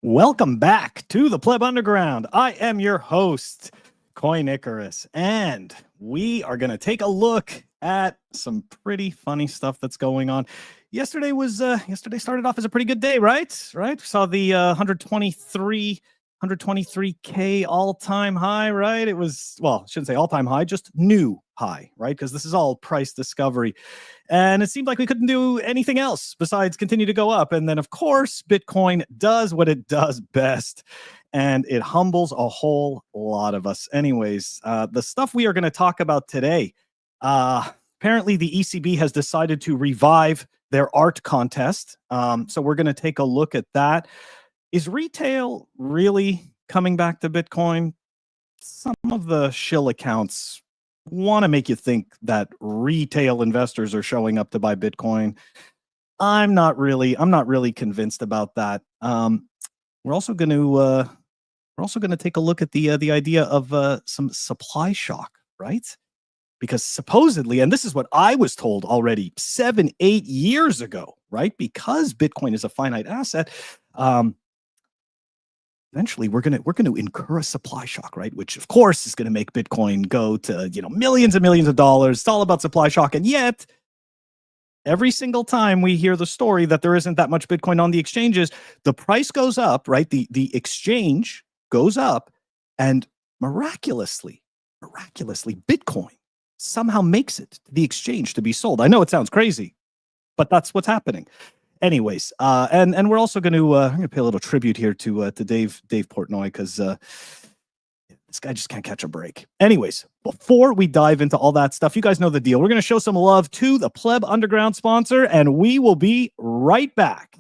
Welcome back to the Pleb Underground. I am your host, Coin Icarus, and we are going to take a look at some pretty funny stuff that's going on. Yesterday started off as a pretty good day, right? We saw the 123K all-time high, right? It was, well, I shouldn't say all-time high, just new high, right? Because this is all price discovery. And it seemed like we couldn't do anything else besides continue to go up. And then, of course, Bitcoin does what it does best, and it humbles a whole lot of us. Anyways, the stuff we are going to talk about today, apparently the ECB has decided to revive their art contest. So we're going to take a look at that. Is retail really coming back to Bitcoin? Some of the shill accounts want to make you think that retail investors are showing up to buy Bitcoin. I'm not really convinced about that. We're also going to take a look at the idea of some supply shock, right? Because supposedly, and this is what I was told already 7-8 years ago, right? Because Bitcoin is a finite asset, eventually we're going to incur a supply shock, right? Which of course is going to make Bitcoin go to, millions and millions of dollars. It's all about supply shock. And yet every single time we hear the story that there isn't that much Bitcoin on the exchanges, the price goes up, right? The exchange goes up, and miraculously, Bitcoin somehow makes it to the exchange to be sold. I know it sounds crazy, but that's what's happening. Anyways, and we're also going to pay a little tribute here to Dave Portnoy, because this guy just can't catch a break. Anyways, before we dive into all that stuff, you guys know the deal. We're going to show some love to the Pleb Underground sponsor, and we will be right back.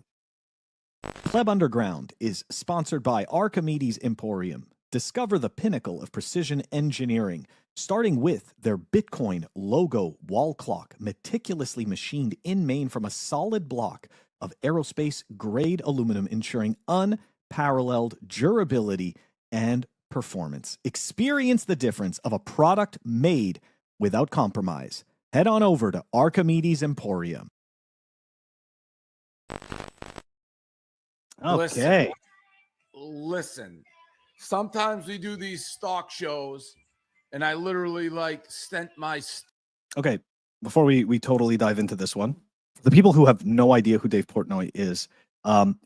Pleb Underground is sponsored by Archimedes Emporium. Discover the pinnacle of precision engineering, starting with their Bitcoin logo wall clock, meticulously machined in Maine from a solid block of aerospace-grade aluminum, ensuring unparalleled durability and performance. Experience the difference of a product made without compromise. Head on over to Archimedes Emporium. Okay. Listen. Sometimes we do these stock shows, and I literally stent my. Okay. Before we totally dive into this one, the people who have no idea who Dave Portnoy is,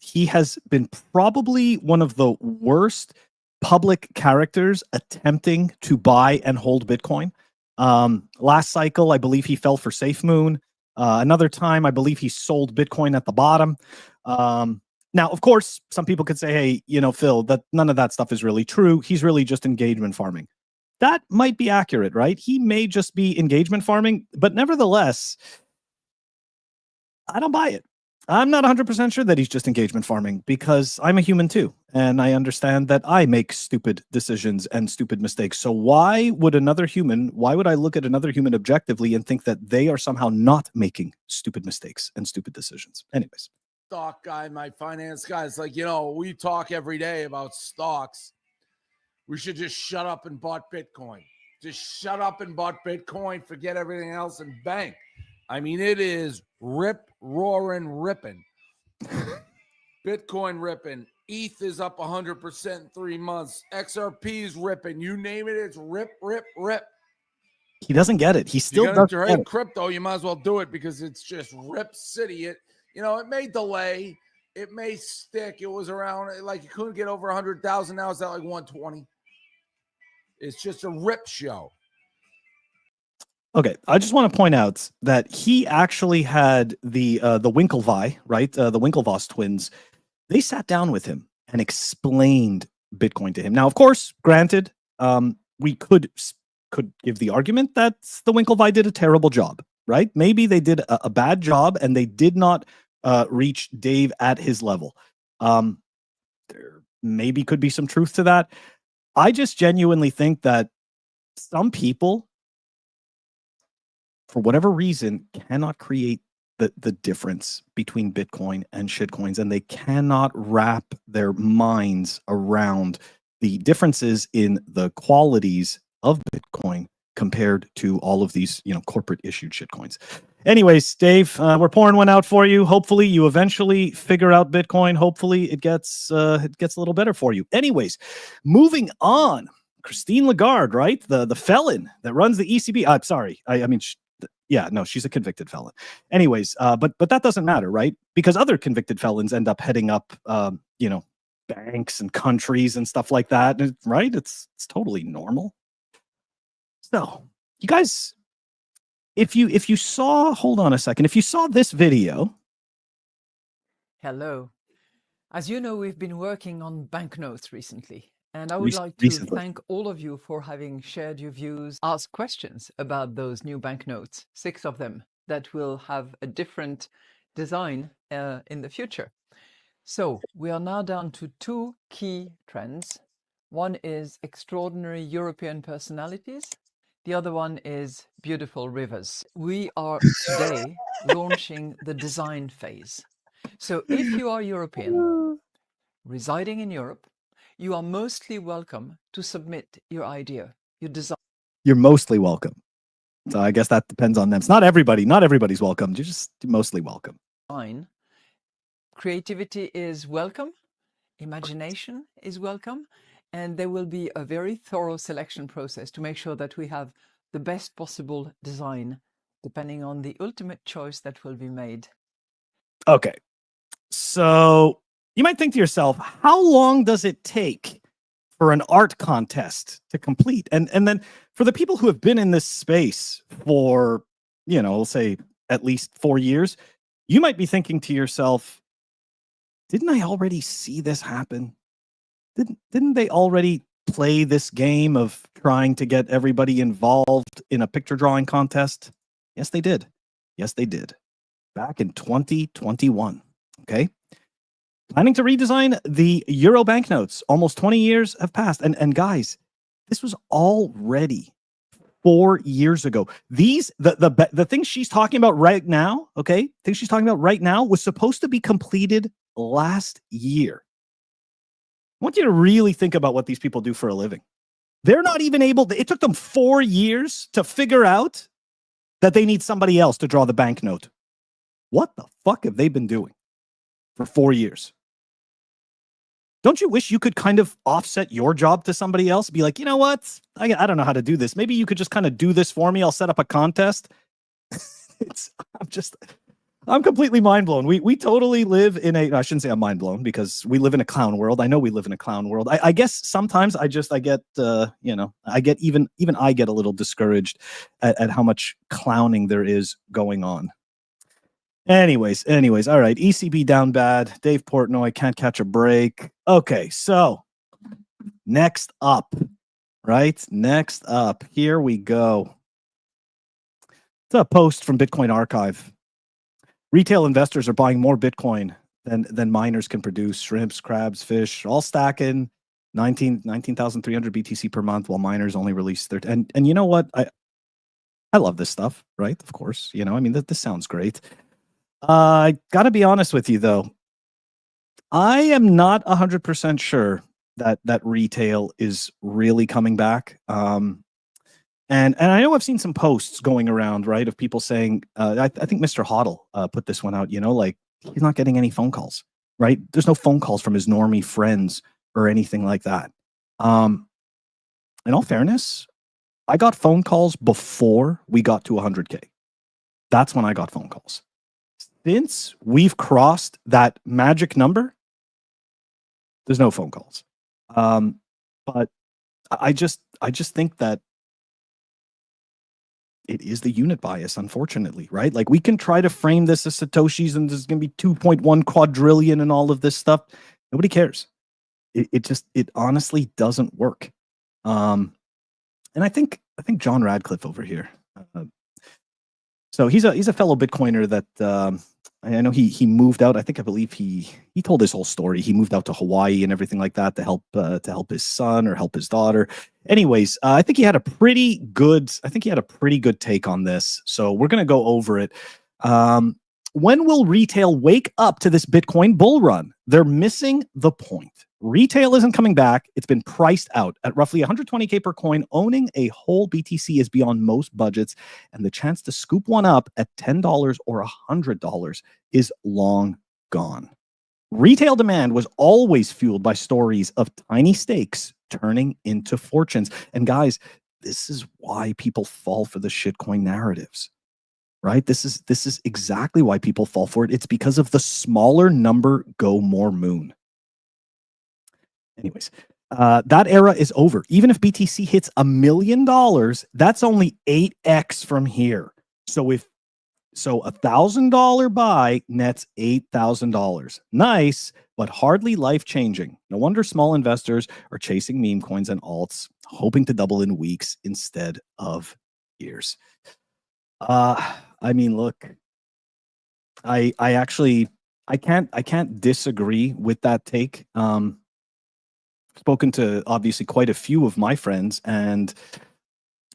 he has been probably one of the worst public characters attempting to buy and hold Bitcoin. Last cycle, I believe he fell for SafeMoon. Another time, I believe he sold Bitcoin at the bottom. Now, of course, some people could say, hey, Phil, that none of that stuff is really true. He's really just engagement farming. That might be accurate, right? He may just be engagement farming, but nevertheless, I don't buy it. I'm not 100% sure that he's just engagement farming, because I'm a human too. And I understand that I make stupid decisions and stupid mistakes. So why would I look at another human objectively and think that they are somehow not making stupid mistakes and stupid decisions? Anyways. Stock guy, my finance guy, it's like, we talk every day about stocks. We should just shut up and bought Bitcoin. Just shut up and bought Bitcoin, forget everything else, and bang. I mean, it is roaring, ripping. Bitcoin ripping. ETH is up 100% in 3 months. XRP is ripping. You name it, it's rip. He doesn't get it. He still doesn't get it. Crypto, you might as well do it, because it's just rip city. It may delay. It may stick. It was around, you couldn't get over 100,000. Now it's at 120. It's just a rip show. Okay, I just want to point out that he actually had the Winklevi, right? The Winklevoss twins. They sat down with him and explained Bitcoin to him. Now, of course, granted, we could give the argument that the Winklevi did a terrible job, right? Maybe they did a bad job and they did not reach Dave at his level. There maybe could be some truth to that. I just genuinely think that some people, for whatever reason, cannot create the difference between Bitcoin and shitcoins, and they cannot wrap their minds around the differences in the qualities of Bitcoin compared to all of these, corporate issued shitcoins. Anyways, Dave, we're pouring one out for you. Hopefully you eventually figure out Bitcoin. Hopefully it gets a little better for you. Anyways, moving on. Christine Lagarde, right? The felon that runs the ECB. I'm sorry. She's a convicted felon. Anyways, but that doesn't matter, right? Because other convicted felons end up heading up, banks and countries and stuff like that, right? It's totally normal. So, you guys, if you saw, hold on a second, if you saw this video. Hello. As you know, we've been working on banknotes recently. And I would like to thank all of you for having shared your views, asked questions about those new banknotes, 6 of them, that will have a different design in the future. So we are now down to 2 key trends. One is extraordinary European personalities. The other one is beautiful rivers. We are today launching the design phase. So if you are European, residing in Europe, you are mostly welcome to submit your idea, your design. You're mostly welcome. So I guess that depends on them. It's not everybody. Not everybody's welcome. You're just mostly welcome. Fine. Creativity is welcome. Imagination is welcome. And there will be a very thorough selection process to make sure that we have the best possible design, depending on the ultimate choice that will be made. Okay. So you might think to yourself, how long does it take for an art contest to complete? And then for the people who have been in this space for, we'll say at least 4 years, you might be thinking to yourself, didn't I already see this happen? Didn't they already play this game of trying to get everybody involved in a picture drawing contest? Yes, they did. Yes, they did. Back in 2021. Okay. Planning to redesign the Euro banknotes. Almost 20 years have passed. And guys, this was already 4 years ago. The things she's talking about right now, okay? Things she's talking about right now was supposed to be completed last year. I want you to really think about what these people do for a living. They're not even able to, it took them 4 years to figure out that they need somebody else to draw the banknote. What the fuck have they been doing for 4 years? Don't you wish you could kind of offset your job to somebody else? Be like, you know what? I don't know how to do this. Maybe you could just kind of do this for me. I'll set up a contest. I'm completely mind blown. We totally live in I shouldn't say I'm mind blown because we live in a clown world. I know we live in a clown world. I guess sometimes I get even I get a little discouraged at how much clowning there is going on. Anyways, all right. ECB down bad. Dave Portnoy can't catch a break. Okay, so next up, right? Next up, here we go. It's a post from Bitcoin Archive. Retail investors are buying more Bitcoin than miners can produce. Shrimps, crabs, fish, all stacking 19,300 BTC per month, while miners only release 30. And you know what? I love this stuff, right? Of course, this sounds great. I gotta be honest with you though. I am not 100% sure that retail is really coming back. And I know I've seen some posts going around, right, of people saying, I think Mr. Hoddle put this one out, like he's not getting any phone calls, right? There's no phone calls from his normie friends or anything like that. In all fairness, I got phone calls before we got to 100K. That's when I got phone calls. Since we've crossed that magic number, there's no phone calls. But I just think that it is the unit bias, unfortunately, right? Like we can try to frame this as Satoshis and there's going to be 2.1 quadrillion and all of this stuff. Nobody cares. It honestly doesn't work. And I think John Radcliffe over here. So he's a fellow Bitcoiner that I know he moved out. I believe he told his whole story. He moved out to Hawaii and everything like that to help his son or help his daughter. Anyways, I think he had a pretty good take on this. So we're gonna go over it. When will retail wake up to this Bitcoin bull run? They're missing the point, Retail isn't coming back. It's been priced out at roughly 120K per coin. Owning a whole BTC is beyond most budgets, and the chance to scoop one up at $10 or $100 is long gone. Retail demand was always fueled by stories of tiny stakes turning into fortunes. And guys, this is why people fall for the shitcoin narratives, right? This is exactly why people fall for it. It's because of the smaller number go more moon. Anyways, that era is over. Even if BTC hits $1 million, that's only 8x from here. So $1,000 buy nets $8,000. Nice, but hardly life-changing. No wonder small investors are chasing meme coins and alts, hoping to double in weeks instead of years. I mean, look, I can't disagree with that take. Spoken to obviously quite a few of my friends, and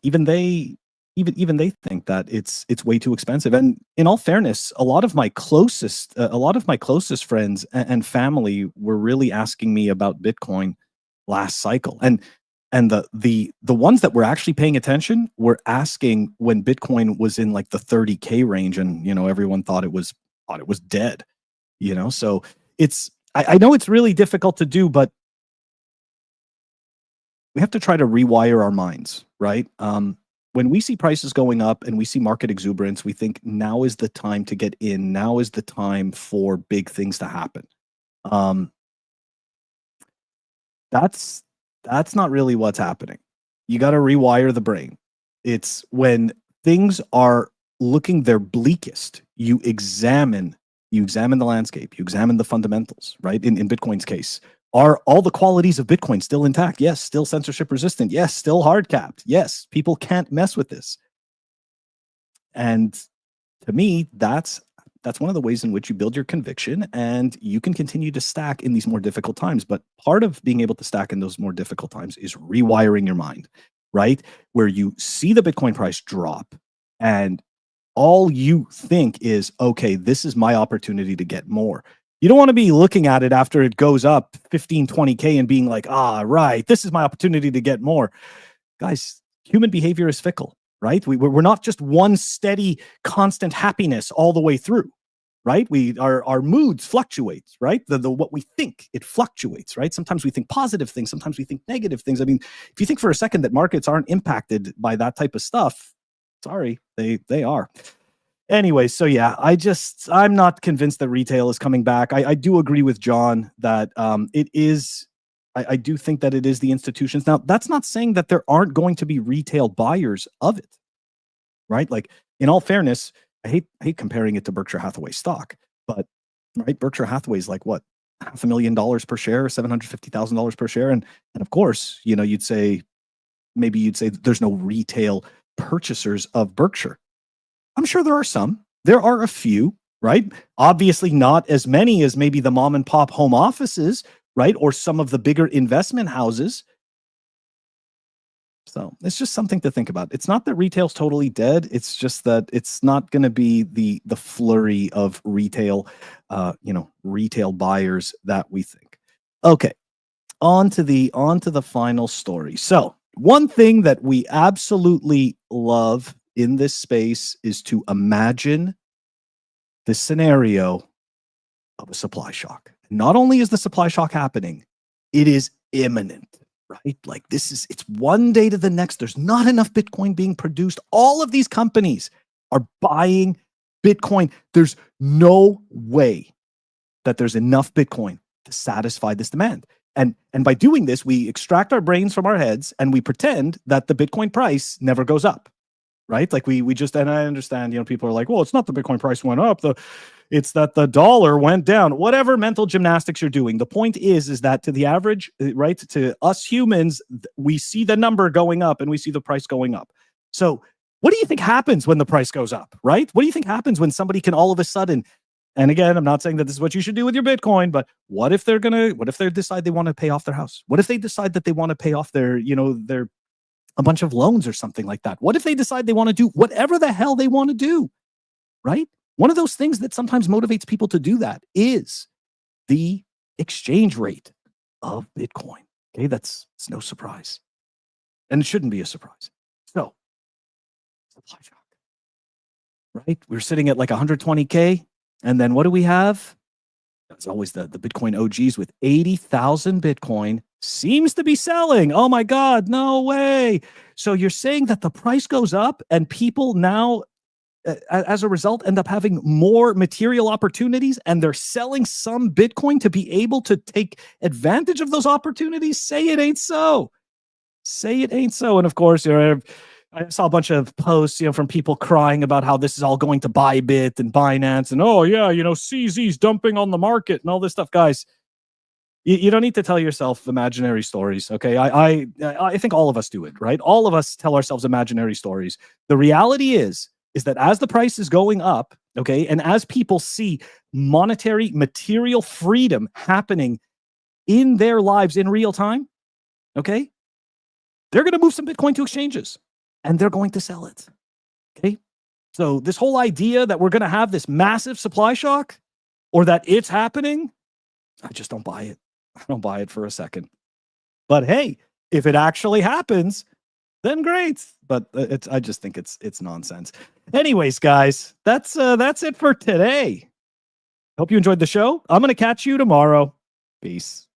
even they think that it's way too expensive. And in all fairness, a lot of my closest friends and family were really asking me about Bitcoin last cycle. And the ones that were actually paying attention were asking when Bitcoin was in like the 30K range, and everyone thought it was dead. So I know it's really difficult to do, but we have to try to rewire our minds, right? When we see prices going up and we see market exuberance, we think now is the time to get in. Now is the time for big things to happen. That's not really what's happening. You got to rewire the brain. It's when things are looking their bleakest, you examine the landscape, you examine the fundamentals, right? In Bitcoin's case, are all the qualities of Bitcoin still intact? Yes. Still censorship resistant? Yes. Still hard capped? Yes. People can't mess with this. And to me, that's one of the ways in which you build your conviction, and you can continue to stack in these more difficult times. But part of being able to stack in those more difficult times is rewiring your mind, right? Where you see the Bitcoin price drop and all you think is, okay, this is my opportunity to get more. You don't want to be looking at it after it goes up 15, 20K and being like, right, this is my opportunity to get more. Guys, human behavior is fickle, right? We're not just one steady, constant happiness all the way through, right? Our moods fluctuate, right? The what we think, it fluctuates, right? Sometimes we think positive things, sometimes we think negative things. I mean, if you think for a second that markets aren't impacted by that type of stuff, sorry, they are. Anyway, so yeah, I'm not convinced that retail is coming back. I do agree with John that it is. I do think that it is the institutions. Now, that's not saying that there aren't going to be retail buyers of it, right? Like, in all fairness, I hate comparing it to Berkshire Hathaway stock, but right, Berkshire Hathaway is like what, $500,000 per share, $750,000 per share, and of course, you'd say there's no retail purchasers of Berkshire. I'm sure there are some. There are a few, right? Obviously not as many as maybe the mom and pop home offices, right? Or some of the bigger investment houses. So it's just something to think about. It's not that retail's totally dead. It's just that it's not going to be the flurry of retail buyers that we think. Okay, on to the final story. So one thing that we absolutely love in this space is to imagine the scenario of a supply shock. Not only is the supply shock happening, it is imminent, right? Like it's one day to the next. There's not enough Bitcoin being produced. All of these companies are buying Bitcoin. There's no way that there's enough Bitcoin to satisfy this demand. And by doing this, we extract our brains from our heads and we pretend that the Bitcoin price never goes up. Right? Like we just, and I understand, people are like, well, it's not the Bitcoin price went up. It's that the dollar went down. Whatever mental gymnastics you're doing. The point is that to the average, right? To us humans, we see the number going up and we see the price going up. So what do you think happens when the price goes up, right? What do you think happens when somebody can all of a sudden, and again, I'm not saying that this is what you should do with your Bitcoin, but what if they decide they want to pay off their house? What if they decide that they want to pay off their a bunch of loans or something like that? What if they decide they want to do whatever the hell they want to do, right? One of those things that sometimes motivates people to do that is the exchange rate, of Bitcoin. Okay, it's no surprise. And it shouldn't be a surprise. So, supply shock, right? We're sitting at like 120K. And then what do we have? That's always the Bitcoin OGs with 80,000 Bitcoin seems to be selling. Oh my God, no way. So you're saying that the price goes up and people now, as a result, end up having more material opportunities and they're selling some Bitcoin to be able to take advantage of those opportunities? Say it ain't so. Say it ain't so. And of course, I saw a bunch of posts, from people crying about how this is all going to Bybit and Binance and, oh yeah, CZ's dumping on the market and all this stuff. Guys, you don't need to tell yourself imaginary stories. Okay. I think all of us do it, right? All of us tell ourselves imaginary stories. The reality is that as the price is going up, okay, and as people see monetary material freedom happening in their lives in real time, okay, they're going to move some Bitcoin to exchanges and they're going to sell it. Okay. So this whole idea that we're going to have this massive supply shock or that it's happening, I just don't buy it. I don't buy it for a second. But hey, if it actually happens, then great. But I just think it's nonsense. Anyways, guys, that's it for today. Hope you enjoyed the show. I'm going to catch you tomorrow. Peace.